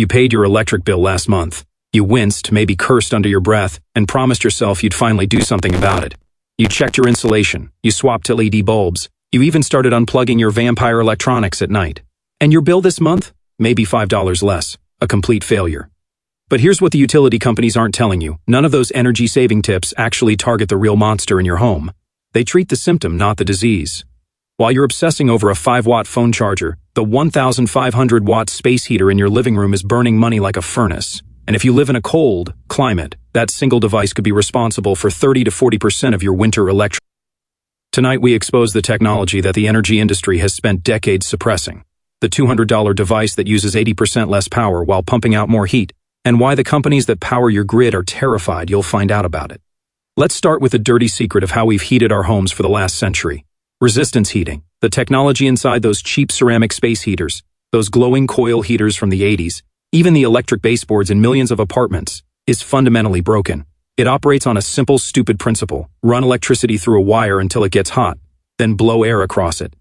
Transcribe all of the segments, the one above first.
You paid your electric bill last month. You winced, maybe cursed under your breath, and promised yourself you'd finally do something about it. You checked your insulation. You swapped LED bulbs. You even started unplugging your vampire electronics at night. And your bill this month? Maybe $5 less. A complete failure. But here's what the utility companies aren't telling you. None of those energy-saving tips actually target the real monster in your home. They treat the symptom, not the disease. While you're obsessing over a 5-watt phone charger, the 1,500-watt space heater in your living room is burning money like a furnace. And if you live in a cold climate, that single device could be responsible for 30 to 40% of your winter electricity. Tonight we expose the technology that the energy industry has spent decades suppressing. The $200 device that uses 80% less power while pumping out more heat, and why the companies that power your grid are terrified you'll find out about it. Let's start with the dirty secret of how we've heated our homes for the last century. Resistance heating, the technology inside those cheap ceramic space heaters, those glowing coil heaters from the 80s, even the electric baseboards in millions of apartments, is fundamentally broken. It operates on a simple, stupid principle: run electricity through a wire until it gets hot, then blow air across it.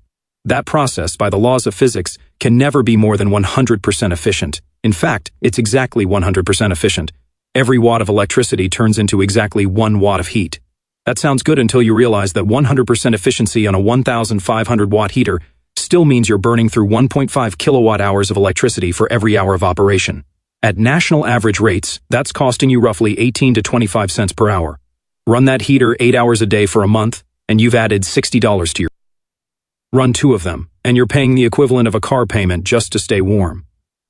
That process, by the laws of physics, can never be more than 100% efficient. In fact, it's exactly 100% efficient. Every watt of electricity turns into exactly 1 watt of heat. That sounds good until you realize that 100% efficiency on a 1,500-watt heater still means you're burning through 1.5 kilowatt-hours of electricity for every hour of operation. At national average rates, that's costing you roughly 18 to 25 cents per hour. Run that heater 8 hours a day for a month, and you've added $60 to your... Run 2 of them, and you're paying the equivalent of a car payment just to stay warm.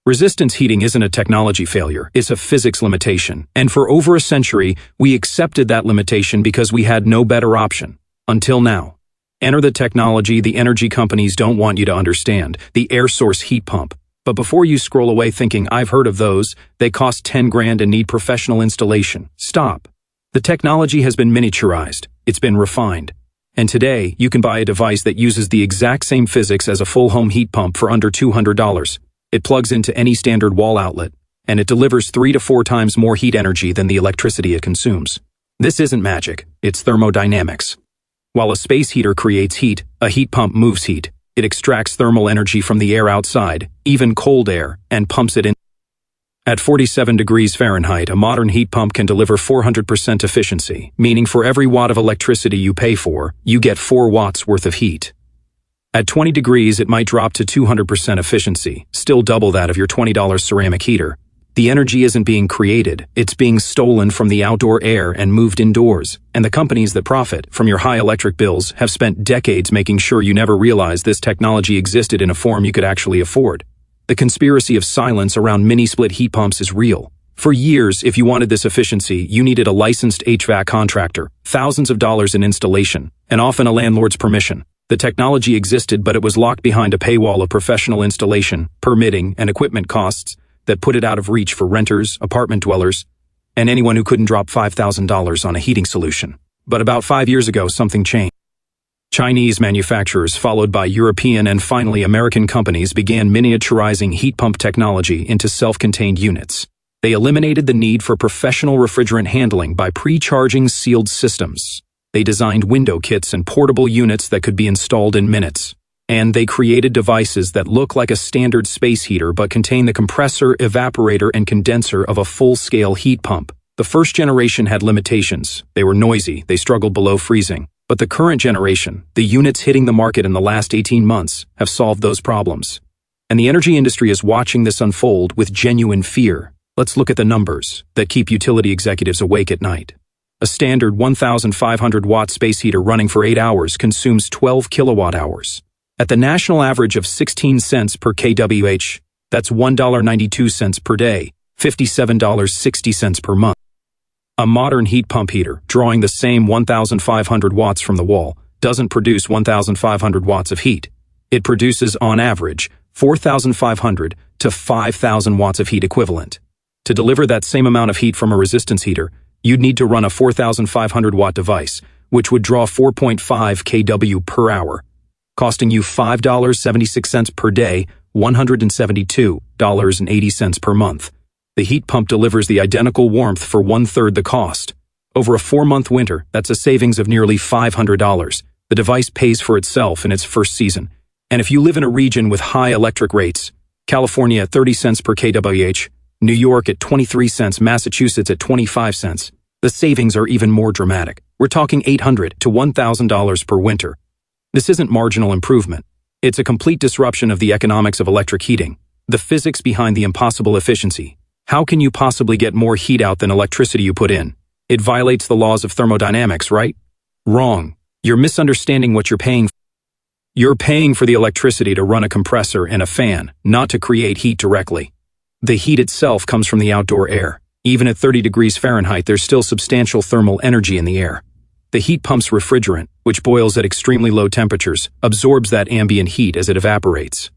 Resistance heating isn't a technology failure, it's a physics limitation. And for over a century, we accepted that limitation because we had no better option. Until now. Enter the technology the energy companies don't want you to understand, the air source heat pump. But before you scroll away thinking, I've heard of those, they cost 10 grand and need professional installation. Stop. The technology has been miniaturized. It's been refined. And today, you can buy a device that uses the exact same physics as a full home heat pump for under $200. It plugs into any standard wall outlet, and it delivers 3 to 4 times more heat energy than the electricity it consumes. This isn't magic, it's thermodynamics. While a space heater creates heat, a heat pump moves heat. It extracts thermal energy from the air outside, even cold air, and pumps it in. At 47 degrees Fahrenheit, a modern heat pump can deliver 400% efficiency, meaning for every watt of electricity you pay for, you get 4 watts worth of heat. At 20 degrees, it might drop to 200% efficiency, still double that of your $20 ceramic heater. The energy isn't being created, it's being stolen from the outdoor air and moved indoors. And the companies that profit from your high electric bills have spent decades making sure you never realized this technology existed in a form you could actually afford. The conspiracy of silence around mini-split heat pumps is real. For years, if you wanted this efficiency, you needed a licensed HVAC contractor, thousands of dollars in installation, and often a landlord's permission. The technology existed, but it was locked behind a paywall of professional installation, permitting, and equipment costs that put it out of reach for renters, apartment dwellers, and anyone who couldn't drop $5,000 on a heating solution. But about 5 years ago, something changed. Chinese manufacturers, followed by European and finally American companies, began miniaturizing heat pump technology into self-contained units. They eliminated the need for professional refrigerant handling by pre-charging sealed systems. They designed window kits and portable units that could be installed in minutes. And they created devices that look like a standard space heater but contain the compressor, evaporator, and condenser of a full-scale heat pump. The first generation had limitations. They were noisy, they struggled below freezing. But the current generation, the units hitting the market in the last 18 months, have solved those problems. And the energy industry is watching this unfold with genuine fear. Let's look at the numbers that keep utility executives awake at night. A standard 1,500-watt space heater running for 8 hours consumes 12 kilowatt-hours. At the national average of 16 cents per kWh, that's $1.92 per day, $57.60 per month. A modern heat pump heater, drawing the same 1,500 watts from the wall, doesn't produce 1,500 watts of heat. It produces, on average, 4,500 to 5,000 watts of heat equivalent. To deliver that same amount of heat from a resistance heater, you'd need to run a 4,500-watt device, which would draw 4.5 kW per hour, costing you $5.76 per day, $172.80 per month. The heat pump delivers the identical warmth for 1/3 the cost. Over a 4-month winter, that's a savings of nearly $500. The device pays for itself in its first season. And if you live in a region with high electric rates, California at 30 cents per kWh, New York at 23 cents, Massachusetts at 25 cents. The savings are even more dramatic. We're talking $800 to $1,000 per winter. This isn't marginal improvement. It's a complete disruption of the economics of electric heating, the physics behind the impossible efficiency. How can you possibly get more heat out than electricity you put in? It violates the laws of thermodynamics, right? Wrong. You're misunderstanding what you're paying for. You're paying for the electricity to run a compressor and a fan, not to create heat directly. The heat itself comes from the outdoor air. Even at 30 degrees Fahrenheit, there's still substantial thermal energy in the air. The heat pump's refrigerant, which boils at extremely low temperatures, absorbs that ambient heat as it evaporates.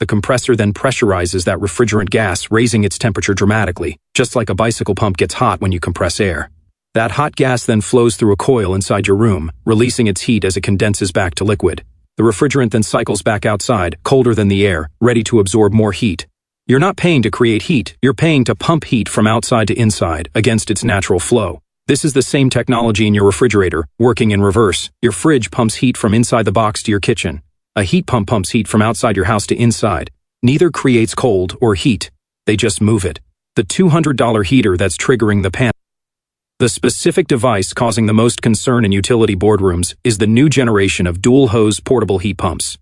The compressor then pressurizes that refrigerant gas, raising its temperature dramatically, just like a bicycle pump gets hot when you compress air. That hot gas then flows through a coil inside your room, releasing its heat as it condenses back to liquid. The refrigerant then cycles back outside, colder than the air, ready to absorb more heat. You're not paying to create heat, you're paying to pump heat from outside to inside, against its natural flow. This is the same technology in your refrigerator, working in reverse. Your fridge pumps heat from inside the box to your kitchen. A heat pump pumps heat from outside your house to inside. Neither creates cold or heat. They just move it. The $200 heater that's triggering the panel. The specific device causing the most concern in utility boardrooms is the new generation of dual-hose portable heat pumps.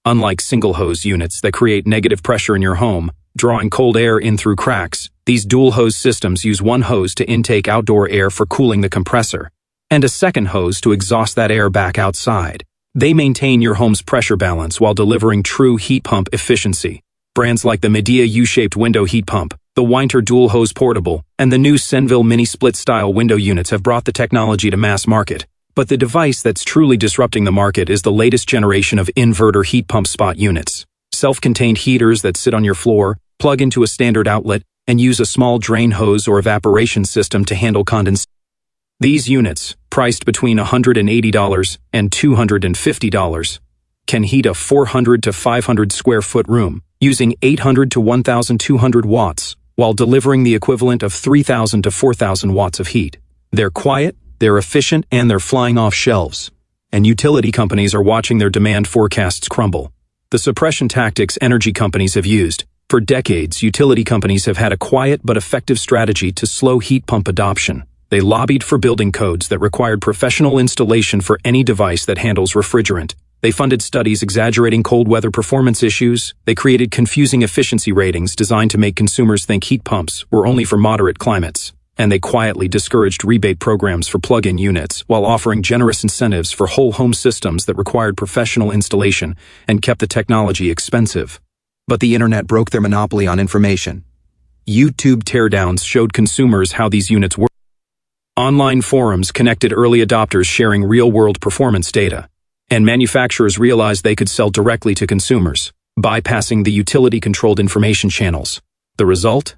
Unlike single-hose units that create negative pressure in your home, drawing cold air in through cracks, these dual-hose systems use one hose to intake outdoor air for cooling the compressor, and a second hose to exhaust that air back outside. They maintain your home's pressure balance while delivering true heat pump efficiency. Brands like the Medea U-shaped window heat pump, the Winter Dual Hose Portable, and the new Senville Mini Split-style window units have brought the technology to mass market. But the device that's truly disrupting the market is the latest generation of inverter heat pump spot units. Self-contained heaters that sit on your floor, plug into a standard outlet, and use a small drain hose or evaporation system to handle condensation. These units, priced between $180 and $250, can heat a 400 to 500 square foot room using 800 to 1,200 watts while delivering the equivalent of 3,000 to 4,000 watts of heat. They're quiet, they're efficient, and they're flying off shelves. And utility companies are watching their demand forecasts crumble. The suppression tactics energy companies have used. For decades, utility companies have had a quiet but effective strategy to slow heat pump adoption. They lobbied for building codes that required professional installation for any device that handles refrigerant. They funded studies exaggerating cold weather performance issues. They created confusing efficiency ratings designed to make consumers think heat pumps were only for moderate climates. And they quietly discouraged rebate programs for plug-in units while offering generous incentives for whole home systems that required professional installation and kept the technology expensive. But the internet broke their monopoly on information. YouTube teardowns showed consumers how these units work. Online forums connected early adopters sharing real-world performance data, and manufacturers realized they could sell directly to consumers, bypassing the utility-controlled information channels. The result?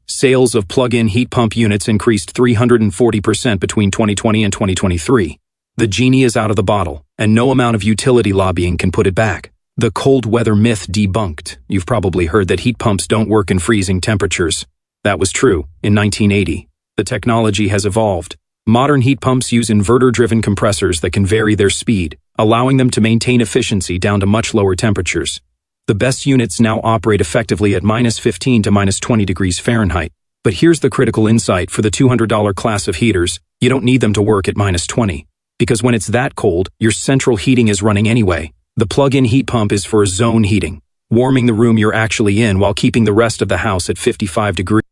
Sales of plug-in heat pump units increased 340% between 2020 and 2023. The genie is out of the bottle, and no amount of utility lobbying can put it back. The cold weather myth debunked. You've probably heard that heat pumps don't work in freezing temperatures. That was true in 1980. The technology has evolved. Modern heat pumps use inverter-driven compressors that can vary their speed, allowing them to maintain efficiency down to much lower temperatures. The best units now operate effectively at -15 to -20 degrees Fahrenheit. But here's the critical insight for the $200 class of heaters: you don't need them to work at -20. Because when it's that cold, your central heating is running anyway. The plug-in heat pump is for zone heating, warming the room you're actually in while keeping the rest of the house at 55 degrees.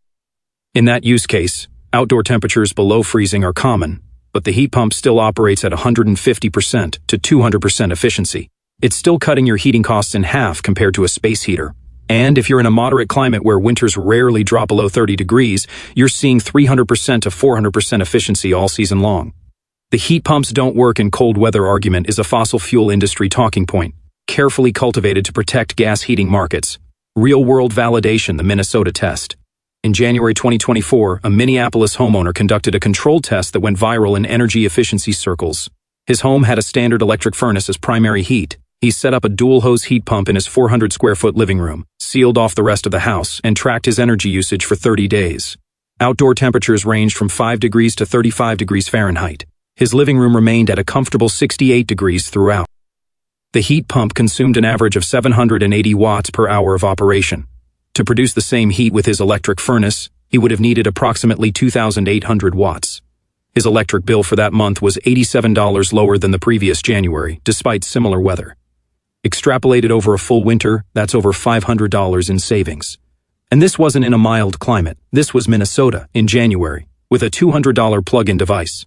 In that use case, outdoor temperatures below freezing are common, but the heat pump still operates at 150% to 200% efficiency. It's still cutting your heating costs in half compared to a space heater. And if you're in a moderate climate where winters rarely drop below 30 degrees, you're seeing 300% to 400% efficiency all season long. The heat pumps don't work in cold weather argument is a fossil fuel industry talking point, carefully cultivated to protect gas heating markets. Real-world validation, the Minnesota test. In January 2024, a Minneapolis homeowner conducted a controlled test that went viral in energy efficiency circles. His home had a standard electric furnace as primary heat. He set up a dual-hose heat pump in his 400-square-foot living room, sealed off the rest of the house, and tracked his energy usage for 30 days. Outdoor temperatures ranged from 5 degrees to 35 degrees Fahrenheit. His living room remained at a comfortable 68 degrees throughout. The heat pump consumed an average of 780 watts per hour of operation. To produce the same heat with his electric furnace, he would have needed approximately 2,800 watts. His electric bill for that month was $87 lower than the previous January, despite similar weather. Extrapolated over a full winter, that's over $500 in savings. And this wasn't in a mild climate. This was Minnesota, in January, with a $200 plug-in device.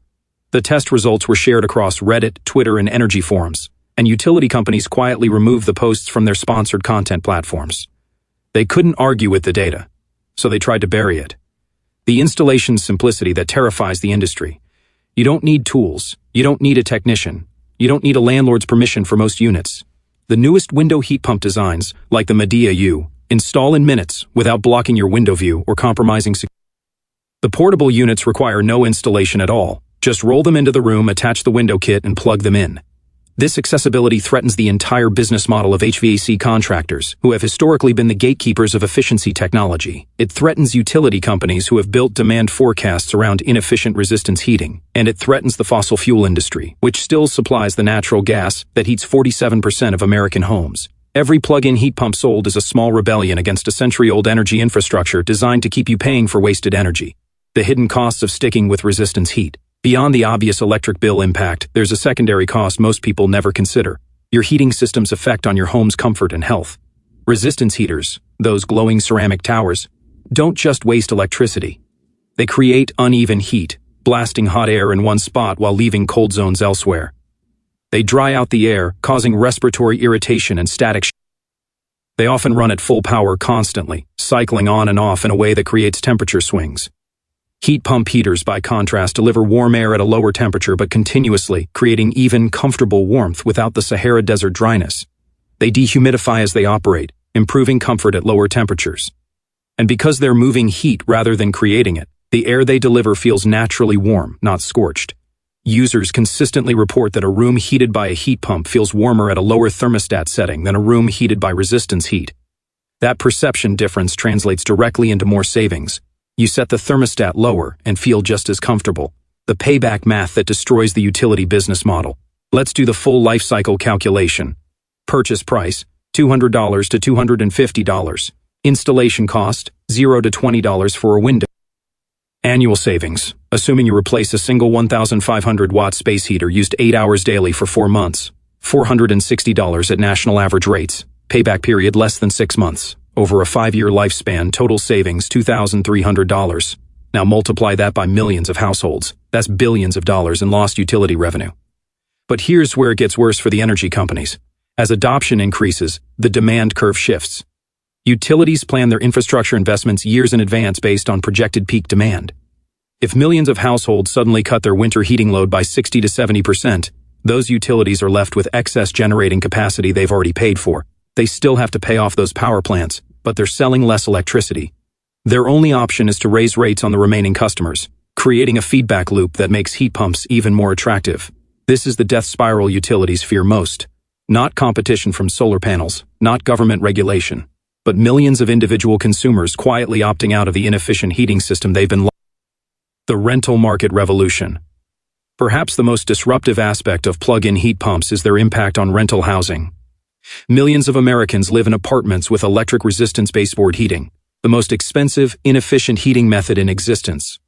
The test results were shared across Reddit, Twitter, and energy forums, and utility companies quietly removed the posts from their sponsored content platforms. They couldn't argue with the data, so they tried to bury it. The installation simplicity that terrifies the industry. You don't need tools. You don't need a technician. You don't need a landlord's permission for most units. The newest window heat pump designs, like the Medea U, install in minutes without blocking your window view or compromising security. The portable units require no installation at all. Just roll them into the room, attach the window kit, and plug them in. This accessibility threatens the entire business model of HVAC contractors, who have historically been the gatekeepers of efficiency technology. It threatens utility companies who have built demand forecasts around inefficient resistance heating. And it threatens the fossil fuel industry, which still supplies the natural gas that heats 47% of American homes. Every plug-in heat pump sold is a small rebellion against a century-old energy infrastructure designed to keep you paying for wasted energy. The hidden costs of sticking with resistance heat. Beyond the obvious electric bill impact, there's a secondary cost most people never consider: your heating system's effect on your home's comfort and health. Resistance heaters, those glowing ceramic towers, don't just waste electricity. They create uneven heat, blasting hot air in one spot while leaving cold zones elsewhere. They dry out the air, causing respiratory irritation and static shock. They often run at full power constantly, cycling on and off in a way that creates temperature swings. Heat pump heaters, by contrast, deliver warm air at a lower temperature but continuously, creating even, comfortable warmth without the Sahara Desert dryness. They dehumidify as they operate, improving comfort at lower temperatures. And because they're moving heat rather than creating it, the air they deliver feels naturally warm, not scorched. Users consistently report that a room heated by a heat pump feels warmer at a lower thermostat setting than a room heated by resistance heat. That perception difference translates directly into more savings. You set the thermostat lower and feel just as comfortable. The payback math that destroys the utility business model. Let's do the full life cycle calculation. Purchase price, $200 to $250. Installation cost, $0 to $20 for a window. Annual savings, assuming you replace a single 1,500 watt space heater used 8 hours daily for 4 months, $460 at national average rates. Payback period less than 6 months. Over a 5-year lifespan, total savings $2,300. Now multiply that by millions of households. That's billions of dollars in lost utility revenue. But here's where it gets worse for the energy companies. As adoption increases, the demand curve shifts. Utilities plan their infrastructure investments years in advance based on projected peak demand. If millions of households suddenly cut their winter heating load by 60 to 70%, those utilities are left with excess generating capacity they've already paid for. They still have to pay off those power plants, but they're selling less electricity. Their only option is to raise rates on the remaining customers, creating a feedback loop that makes heat pumps even more attractive. This is the death spiral utilities fear most. Not competition from solar panels, not government regulation, but millions of individual consumers quietly opting out of the inefficient heating system they've been. The rental market revolution. Perhaps the most disruptive aspect of plug-in heat pumps is their impact on rental housing. Millions of Americans live in apartments with electric resistance baseboard heating, the most expensive, inefficient heating method in existence.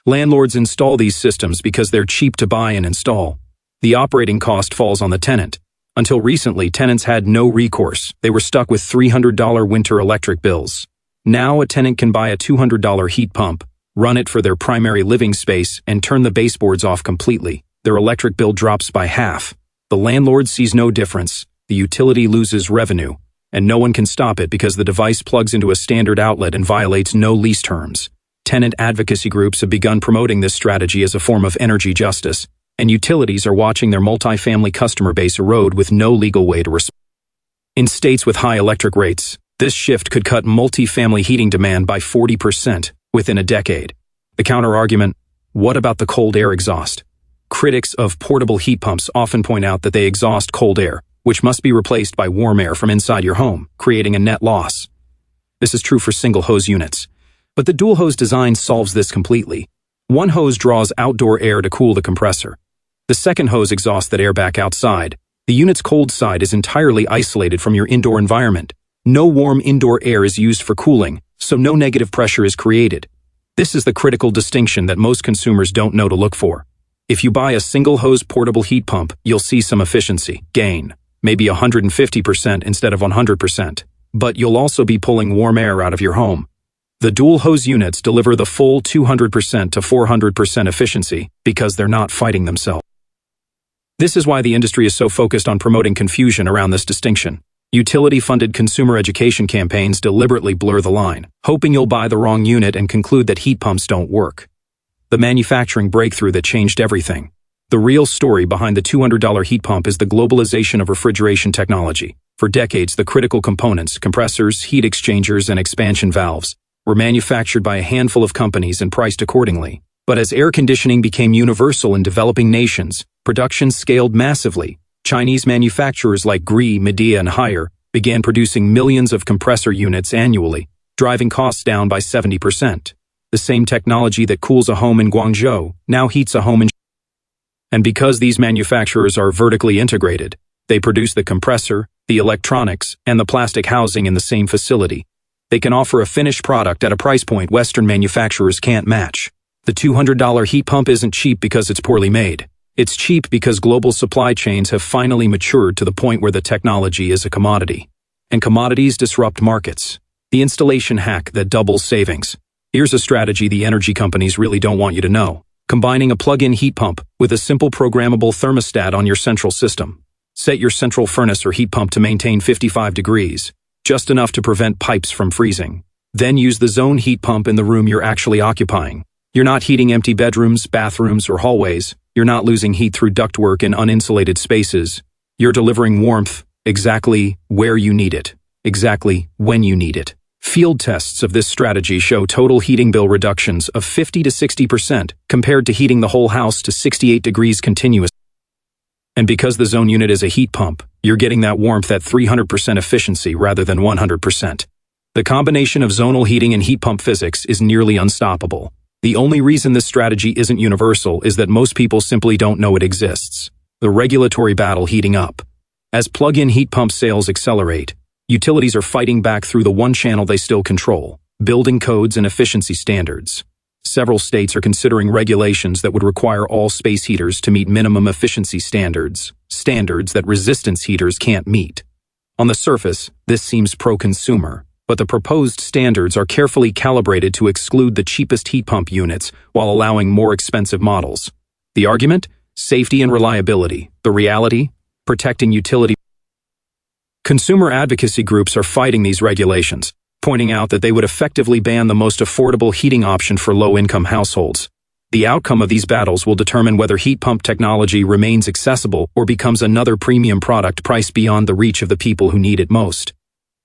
Landlords install these systems because they're cheap to buy and install. The operating cost falls on the tenant. Until recently, tenants had no recourse. They were stuck with $300 winter electric bills. Now a tenant can buy a $200 heat pump, run it for their primary living space, and turn the baseboards off completely. Their electric bill drops by half. The landlord sees no difference. The utility loses revenue, and no one can stop it because the device plugs into a standard outlet and violates no lease terms. Tenant advocacy groups have begun promoting this strategy as a form of energy justice, and utilities are watching their multifamily customer base erode with no legal way to respond. In states with high electric rates, this shift could cut multifamily heating demand by 40% within a decade. The counter-argument: what about the cold air exhaust? Critics of portable heat pumps often point out that they exhaust cold air, which must be replaced by warm air from inside your home, creating a net loss. This is true for single hose units. But the dual hose design solves this completely. One hose draws outdoor air to cool the compressor. The second hose exhausts that air back outside. The unit's cold side is entirely isolated from your indoor environment. No warm indoor air is used for cooling, so no negative pressure is created. This is the critical distinction that most consumers don't know to look for. If you buy a single-hose portable heat pump, you'll see some efficiency gain, maybe 150% instead of 100%. But you'll also be pulling warm air out of your home. The dual-hose units deliver the full 200% to 400% efficiency because they're not fighting themselves. This is why the industry is so focused on promoting confusion around this distinction. Utility-funded consumer education campaigns deliberately blur the line, hoping you'll buy the wrong unit and conclude that heat pumps don't work. The manufacturing breakthrough that changed everything. The real story behind the $200 heat pump is the globalization of refrigeration technology. For decades, the critical components, compressors, heat exchangers, and expansion valves, were manufactured by a handful of companies and priced accordingly. But as air conditioning became universal in developing nations, production scaled massively. Chinese manufacturers like Gree, Midea, and Haier began producing millions of compressor units annually, driving costs down by 70%. The same technology that cools a home in Guangzhou now heats a home in China. And because these manufacturers are vertically integrated, they produce the compressor, the electronics, and the plastic housing in the same facility. They can offer a finished product at a price point Western manufacturers can't match. The $200 heat pump isn't cheap because it's poorly made. It's cheap because global supply chains have finally matured to the point where the technology is a commodity. And commodities disrupt markets. The installation hack that doubles savings. Here's a strategy the energy companies really don't want you to know. Combining a plug-in heat pump with a simple programmable thermostat on your central system. Set your central furnace or heat pump to maintain 55 degrees, just enough to prevent pipes from freezing. Then use the zone heat pump in the room you're actually occupying. You're not heating empty bedrooms, bathrooms, or hallways. You're not losing heat through ductwork in uninsulated spaces. You're delivering warmth exactly where you need it, exactly when you need it. Field tests of this strategy show total heating bill reductions of 50 to 60% compared to heating the whole house to 68 degrees continuously. And because the zone unit is a heat pump, you're getting that warmth at 300% efficiency rather than 100%. The combination of zonal heating and heat pump physics is nearly unstoppable. The only reason this strategy isn't universal is that most people simply don't know it exists. The regulatory battle heating up. As plug-in heat pump sales accelerate, utilities are fighting back through the one channel they still control, building codes and efficiency standards. Several states are considering regulations that would require all space heaters to meet minimum efficiency standards, standards that resistance heaters can't meet. On the surface, this seems pro-consumer, but the proposed standards are carefully calibrated to exclude the cheapest heat pump units while allowing more expensive models. The argument? Safety and reliability. The reality? Protecting utility. Consumer advocacy groups are fighting these regulations, pointing out that they would effectively ban the most affordable heating option for low-income households. The outcome of these battles will determine whether heat pump technology remains accessible or becomes another premium product priced beyond the reach of the people who need it most.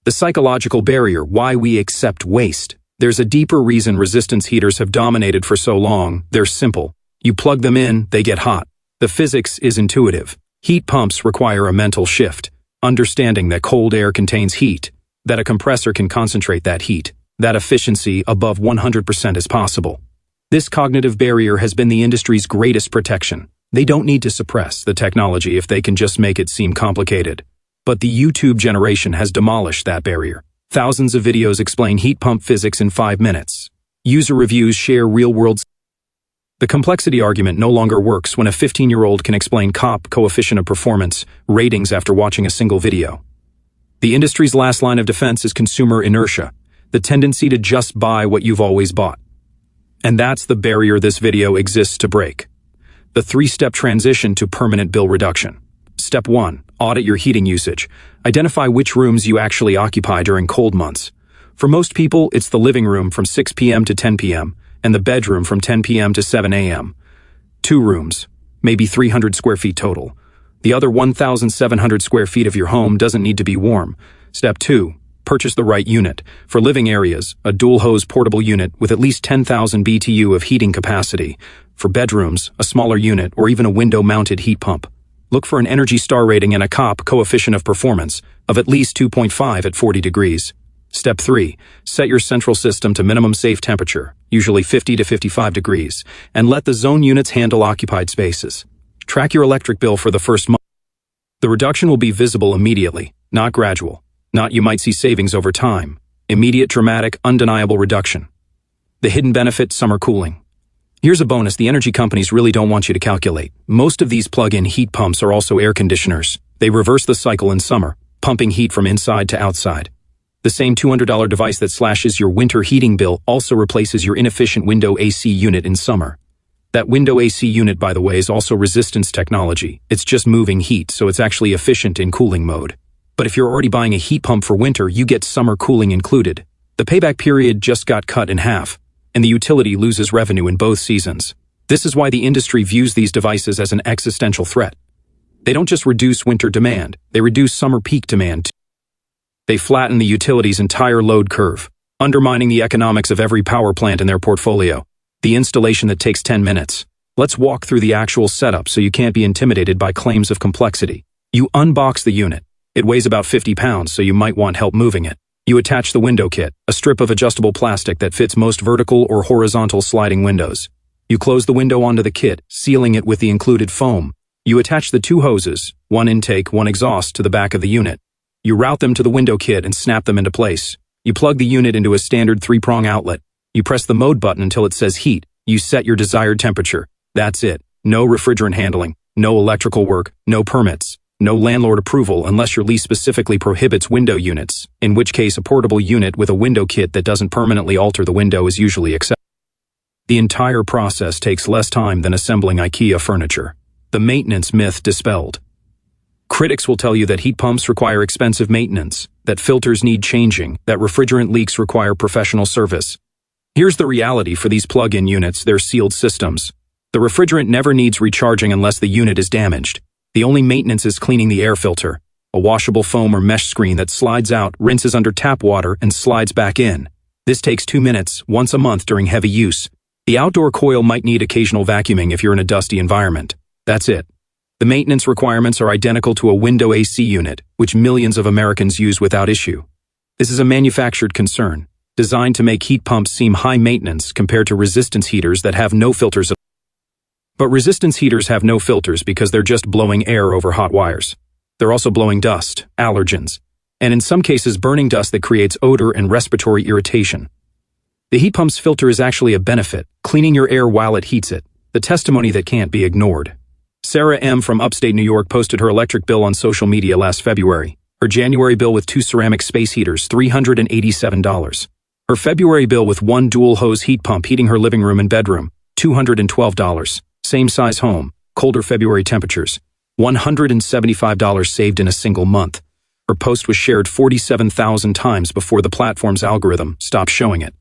The psychological barrier, why we accept waste. There's a deeper reason resistance heaters have dominated for so long. They're simple. You plug them in, they get hot. The physics is intuitive. Heat pumps require a mental shift, understanding that cold air contains heat, that a compressor can concentrate that heat, that efficiency above 100% is possible. This cognitive barrier has been the industry's greatest protection. They don't need to suppress the technology if they can just make it seem complicated. But the YouTube generation has demolished that barrier. Thousands of videos explain heat pump physics in 5 minutes. User reviews share real-world. The complexity argument no longer works when a 15-year-old can explain COP, coefficient of performance, ratings after watching a single video. The industry's last line of defense is consumer inertia, the tendency to just buy what you've always bought. And that's the barrier this video exists to break. The 3-step transition to permanent bill reduction. Step 1. Audit your heating usage. Identify which rooms you actually occupy during cold months. For most people, it's the living room from 6 p.m. to 10 p.m. and the bedroom from 10 p.m. to 7 a.m. 2 rooms, maybe 300 square feet total. The other 1,700 square feet of your home doesn't need to be warm. Step 2. Purchase the right unit. For living areas, a dual-hose portable unit with at least 10,000 BTU of heating capacity. For bedrooms, a smaller unit or even a window-mounted heat pump. Look for an Energy Star rating and a COP, coefficient of performance, of at least 2.5 at 40 degrees. Step 3. Set your central system to minimum safe temperature, usually 50 to 55 degrees, and let the zone units handle occupied spaces. Track your electric bill for the first month. The reduction will be visible immediately, not gradual. Not you might see savings over time. Immediate, dramatic, undeniable reduction. The hidden benefit, summer cooling. Here's a bonus the energy companies really don't want you to calculate. Most of these plug-in heat pumps are also air conditioners. They reverse the cycle in summer, pumping heat from inside to outside. The same $200 device that slashes your winter heating bill also replaces your inefficient window AC unit in summer. That window AC unit, by the way, is also resistance technology. It's just moving heat, so it's actually efficient in cooling mode. But if you're already buying a heat pump for winter, you get summer cooling included. The payback period just got cut in half, and the utility loses revenue in both seasons. This is why the industry views these devices as an existential threat. They don't just reduce winter demand, they reduce summer peak demand too. They flatten the utility's entire load curve, undermining the economics of every power plant in their portfolio. The installation that takes 10 minutes. Let's walk through the actual setup so you can't be intimidated by claims of complexity. You unbox the unit. It weighs about 50 pounds, so you might want help moving it. You attach the window kit, a strip of adjustable plastic that fits most vertical or horizontal sliding windows. You close the window onto the kit, sealing it with the included foam. You attach the two hoses, one intake, one exhaust, to the back of the unit. You route them to the window kit and snap them into place. You plug the unit into a standard 3-prong outlet. You press the mode button until it says heat. You set your desired temperature. That's it. No refrigerant handling, no electrical work, no permits, no landlord approval unless your lease specifically prohibits window units, in which case a portable unit with a window kit that doesn't permanently alter the window is usually accepted. The entire process takes less time than assembling IKEA furniture. The maintenance myth dispelled. Critics will tell you that heat pumps require expensive maintenance, that filters need changing, that refrigerant leaks require professional service. Here's the reality for these plug-in units, they're sealed systems. The refrigerant never needs recharging unless the unit is damaged. The only maintenance is cleaning the air filter, a washable foam or mesh screen that slides out, rinses under tap water, and slides back in. This takes 2 minutes, once a month during heavy use. The outdoor coil might need occasional vacuuming if you're in a dusty environment. That's it. The maintenance requirements are identical to a window AC unit, which millions of Americans use without issue. This is a manufactured concern, designed to make heat pumps seem high maintenance compared to resistance heaters that have no filters. But resistance heaters have no filters because they're just blowing air over hot wires. They're also blowing dust, allergens, and in some cases burning dust that creates odor and respiratory irritation. The heat pump's filter is actually a benefit, cleaning your air while it heats it, the testimony that can't be ignored. Sarah M. from upstate New York posted her electric bill on social media last February. Her January bill with 2 ceramic space heaters, $387. Her February bill with 1 dual-hose heat pump heating her living room and bedroom, $212. Same size home, colder February temperatures, $175 saved in a single month. Her post was shared 47,000 times before the platform's algorithm stopped showing it.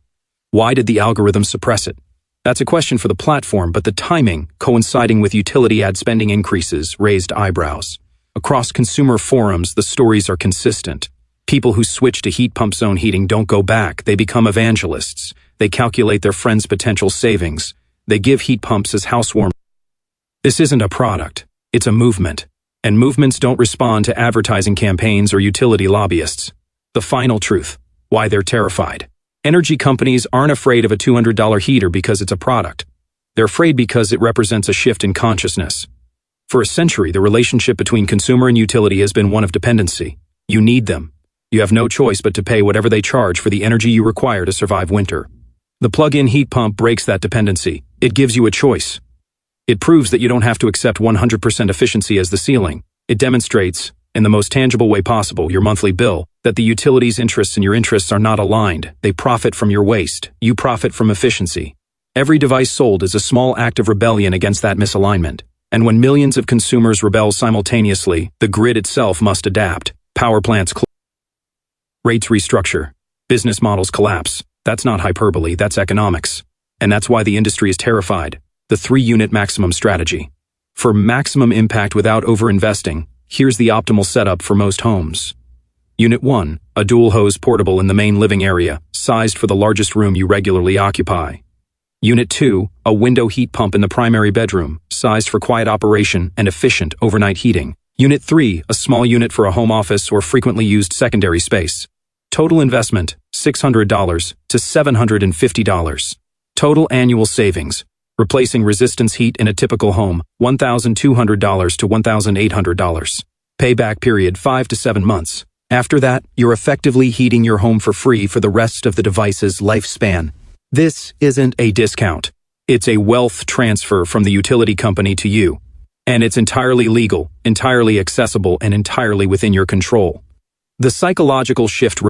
Why did the algorithm suppress it? That's a question for the platform, but the timing, coinciding with utility ad spending increases, raised eyebrows. Across consumer forums, the stories are consistent. People who switch to heat pump zone heating don't go back. They become evangelists. They calculate their friends' potential savings. They give heat pumps as housewarming. This isn't a product. It's a movement. And movements don't respond to advertising campaigns or utility lobbyists. The final truth. Why they're terrified. Energy companies aren't afraid of a $200 heater because it's a product. They're afraid because it represents a shift in consciousness. For a century, the relationship between consumer and utility has been one of dependency. You need them. You have no choice but to pay whatever they charge for the energy you require to survive winter. The plug-in heat pump breaks that dependency. It gives you a choice. It proves that you don't have to accept 100% efficiency as the ceiling. It demonstrates, in the most tangible way possible, your monthly bill, that the utility's interests and your interests are not aligned. They profit from your waste. You profit from efficiency. Every device sold is a small act of rebellion against that misalignment. And when millions of consumers rebel simultaneously, the grid itself must adapt. Power plants close. Rates restructure. Business models collapse. That's not hyperbole, that's economics. And that's why the industry is terrified. The 3-unit maximum strategy. For maximum impact without overinvesting, here's the optimal setup for most homes. Unit 1, a dual-hose portable in the main living area, sized for the largest room you regularly occupy. Unit 2, a window heat pump in the primary bedroom, sized for quiet operation and efficient overnight heating. Unit 3, a small unit for a home office or frequently used secondary space. Total investment, $600 to $750. Total annual savings, replacing resistance heat in a typical home, $1,200 to $1,800. Payback period 5 to 7 months. After that, you're effectively heating your home for free for the rest of the device's lifespan. This isn't a discount. It's a wealth transfer from the utility company to you. And it's entirely legal, entirely accessible, and entirely within your control. The psychological shift.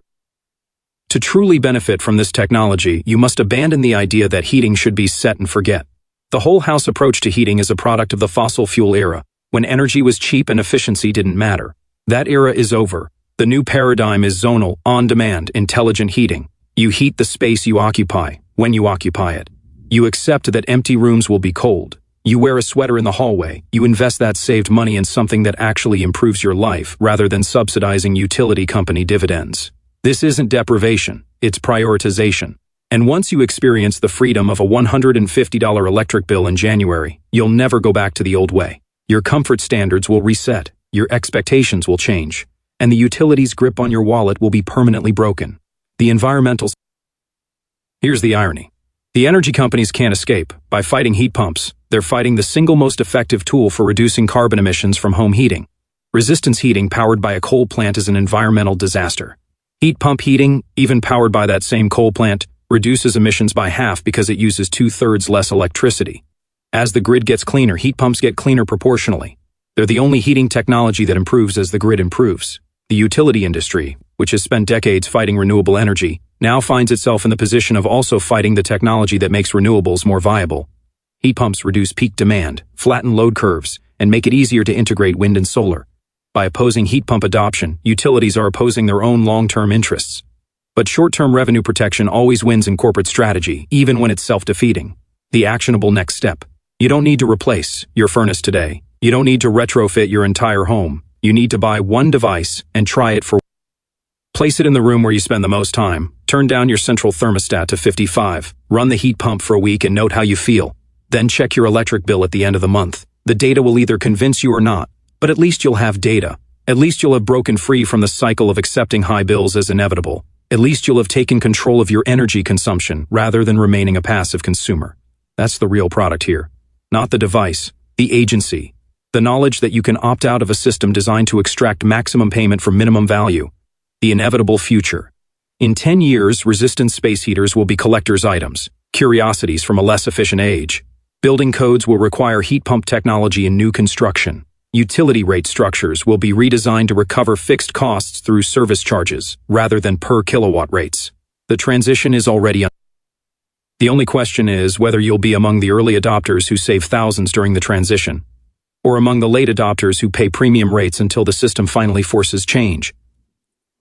To truly benefit from this technology, you must abandon the idea that heating should be set and forget. The whole house approach to heating is a product of the fossil fuel era, when energy was cheap and efficiency didn't matter. That era is over. The new paradigm is zonal, on-demand, intelligent heating. You heat the space you occupy, when you occupy it. You accept that empty rooms will be cold. You wear a sweater in the hallway. You invest that saved money in something that actually improves your life, rather than subsidizing utility company dividends. This isn't deprivation, it's prioritization. And once you experience the freedom of a $150 electric bill in January, you'll never go back to the old way. Your comfort standards will reset, your expectations will change, and the utility's grip on your wallet will be permanently broken. The environmental... Here's the irony. The energy companies can't escape. By fighting heat pumps, they're fighting the single most effective tool for reducing carbon emissions from home heating. Resistance heating powered by a coal plant is an environmental disaster. Heat pump heating, even powered by that same coal plant, reduces emissions by half because it uses 2/3 less electricity. As the grid gets cleaner, heat pumps get cleaner proportionally. They're the only heating technology that improves as the grid improves. The utility industry, which has spent decades fighting renewable energy, now finds itself in the position of also fighting the technology that makes renewables more viable. Heat pumps reduce peak demand, flatten load curves, and make it easier to integrate wind and solar. By opposing heat pump adoption, utilities are opposing their own long-term interests. But short-term revenue protection always wins in corporate strategy, even when it's self-defeating. The actionable next step. You don't need to replace your furnace today. You don't need to retrofit your entire home. You need to buy one device and try it for. Place it in the room where you spend the most time. Turn down your central thermostat to 55. Run the heat pump for a week and note how you feel. Then check your electric bill at the end of the month. The data will either convince you or not, but at least you'll have data. At least you'll have broken free from the cycle of accepting high bills as inevitable. At least you'll have taken control of your energy consumption rather than remaining a passive consumer. That's the real product here. Not the device, the agency. The knowledge that you can opt out of a system designed to extract maximum payment for minimum value. The inevitable future. In 10 years, resistance space heaters will be collector's items, curiosities from a less efficient age. Building codes will require heat pump technology in new construction. Utility rate structures will be redesigned to recover fixed costs through service charges, rather than per kilowatt rates. The transition is already The only question is whether you'll be among the early adopters who save thousands during the transition, or among the late adopters who pay premium rates until the system finally forces change.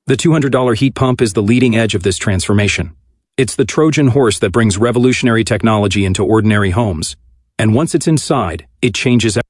The $200 heat pump is the leading edge of this transformation. It's the Trojan horse that brings revolutionary technology into ordinary homes. And once it's inside, it changes everything.